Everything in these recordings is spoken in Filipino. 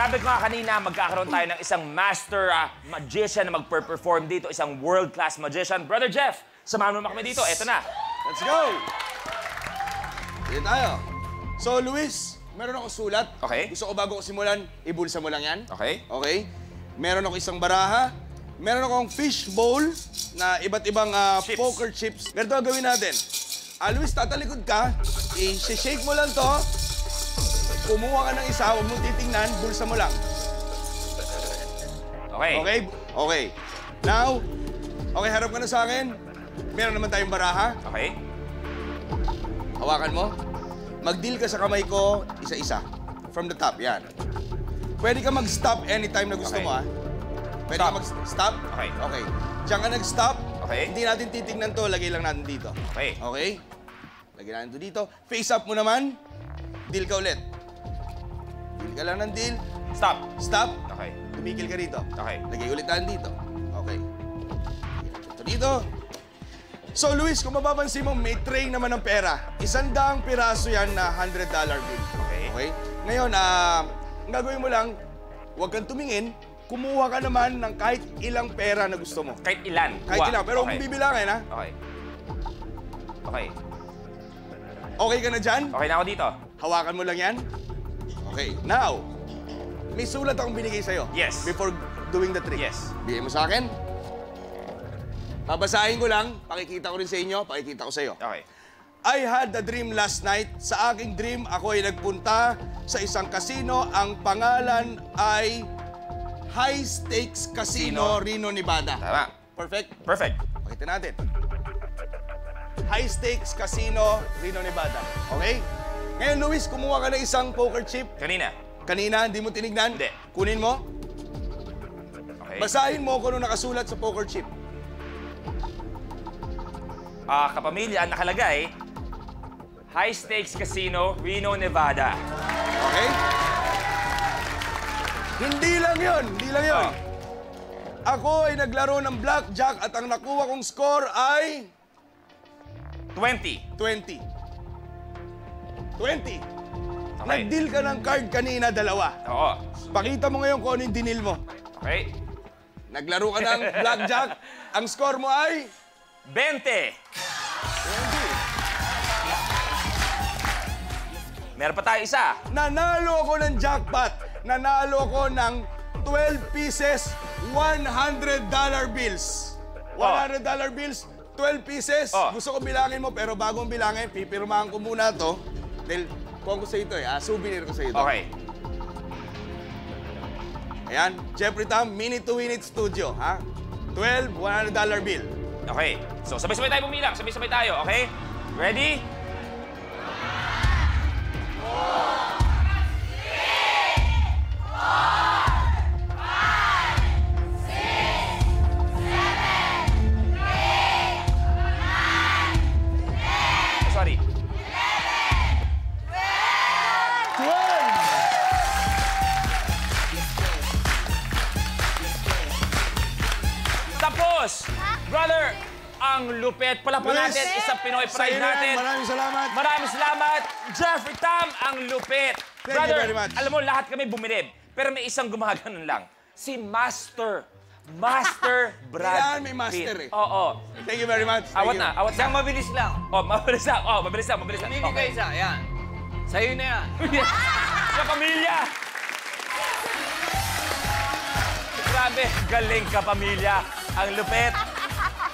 Sabi ko nga kanina, magkakaroon tayo ng isang master magician na mag-perform dito. Isang world-class magician. Brother Jeff, samahan mo kami dito. Eto na. Let's go! Dito tayo. So, Luis, meron akong sulat. Okay. Gusto ko bago ko simulan, ibulsa mo lang yan. Okay. Okay. Meron ako isang baraha. Meron akong fish bowl na iba't ibang Chips. poker chips. Ganito ang gawin natin. Luis, tatalikod ka. I-shake mo lang to. Kumuha ka ng isa, huwag mong titingnan, bulsa mo lang. Okay. Okay? Okay. Now, okay, harap ka na sa akin. Meron naman tayong baraha. Okay. Hawakan mo. Mag-deal ka sa kamay ko, isa-isa. From the top, yan. Pwede ka mag-stop anytime na gusto Okay. mo, Pwede ka mag-stop? Okay. Okay. Diyan ka nag-stop. Okay. Hindi natin titignan to, lagay lang natin dito. Okay. Okay? Lagay natin to dito. Face up mo naman. Deal ka ulit. Deal ka lang ng deal. Stop. Stop. Okay. Tumigil ka rito. Okay. Lagay ulit natin dito. Okay. Lagay natin ito dito. So, Luis, kung mapapansin mo, may tray naman ng pera. 100 piraso yan na $100 bill. Okay. Okay? Ngayon, ang gagawin mo lang, huwag kang tumingin, kumuha ka naman ng kahit ilang pera na gusto mo. Kahit ilan. Kahit Kuha. ilang, pero Okay. kung bibilangin, ha? Okay. Okay. Okay ka na dyan? Okay na ako dito. Hawakan mo lang yan. Okay, now, may sulat akong binigay sa'yo. Yes. Before doing the trick. Yes. Bigay mo sa akin. Babasahin ko lang, pakikita ko rin sa inyo, pakikita ko sa'yo. Okay. I had a dream last night. Sa aking dream, ako ay nagpunta sa isang casino. Ang pangalan ay High Stakes Casino, Reno, Nevada. Tama. Perfect? Perfect. Pakita natin. High Stakes Casino, Reno, Nevada. Okay? Ngayon, Luis, kumuha ka ng isang poker chip. Kanina. Kanina, hindi mo tinignan? Hindi. Kunin mo. Okay. Basahin mo kung ano nakasulat sa poker chip. Kapamilya, ang nakalagay, High Stakes Casino, Reno, Nevada. Okay? Hindi lang yun. Hindi lang yun. Ako ay naglaro ng blackjack at ang nakuha kong score ay 20. 20. 20. Okay. Nag-deal ka ng card kanina, 2. Oo. Pakita mo ngayon kung ano yung dinil mo. Okay. Naglaro ka ng blackjack. Ang score mo ay 20. 20. Meron pa tayo isa. Nanalo ako ng jackpot. Nanalo ako ng 12 pieces, $100 bills. $100 bills, 12 pieces. Oh. Gusto ko bilangin mo, pero bago kong bilangin, pipirmahan ko muna to. Dahil kuha ko sa ito souvenir ko sa ito. Okay. Ayan, Jeffrey Tam, Minute to Win It Studio, ha? 12, $100 bill. Okay. So, sabay-sabay tayo bumilang. Sabay-sabay tayo, okay? Ready? 12. Tapos! Brother, ang lupit. Palapan Luis, natin, isang Pinoy sa'yo pride na yan. natin. Maraming salamat. Maraming salamat. Jeffrey Tam, ang lupit. Thank you Brother, very much. alam mo, lahat kami bumilib. Pero may isang gumaganon lang. Si Master Brad Kailangan may master Pitt. eh. Oo. Thank you very much. Awat Thank na, you. awat na. Isang mabilis lang. Oh, mabilis lang. Oh, mabilis lang, mabilis lang. Hindi ka isa, yan. Sa'yo na yan. Sa pamilya! Grabe, galing ka, pamilya. Ang lupit.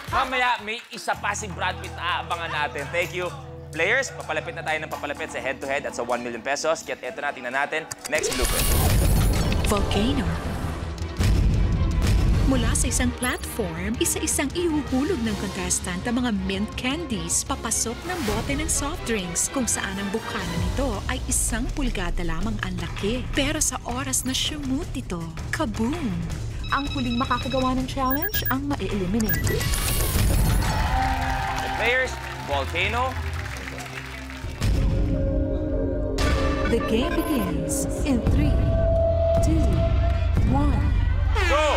Mamaya, may isa pa si Brad Pitt na aabangan natin. Thank you. Players, papalapit na tayo ng papalapit sa head-to-head at sa 1 million pesos. Kaya eto na, tingnan natin. Next blueprint. Volcano. Mula sa isang platform, isa-isang ihuhulog ng contestant ang mga mint candies papasok ng bote ng soft drinks kung saan ang bukana nito ay 1 pulgada lamang ang laki. Pero sa oras na shoot ito, kaboom! Ang huling makakagawa ng challenge ang ma-eliminate. The players, Volcano. The game begins in 3, 2, 1. Go!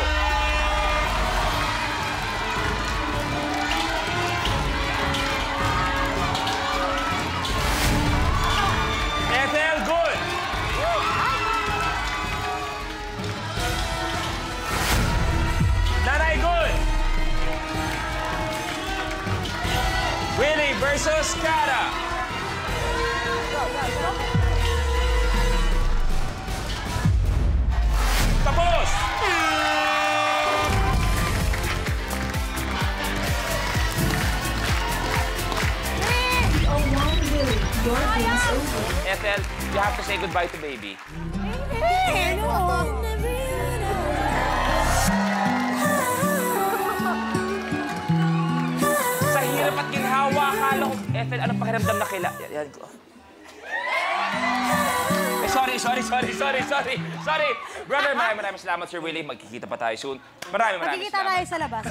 Ethel, good! versus Cara. Tapos! Ethel, you have to say goodbye to baby. Sa hirap at ginhawa, akala ko, Ethel, anong pakiramdam na kila... Yan ko. Sorry. Brother, maraming salamat, Sir Willie. Magkikita pa tayo soon. Maraming Magkikita salamat. tayo sa labas.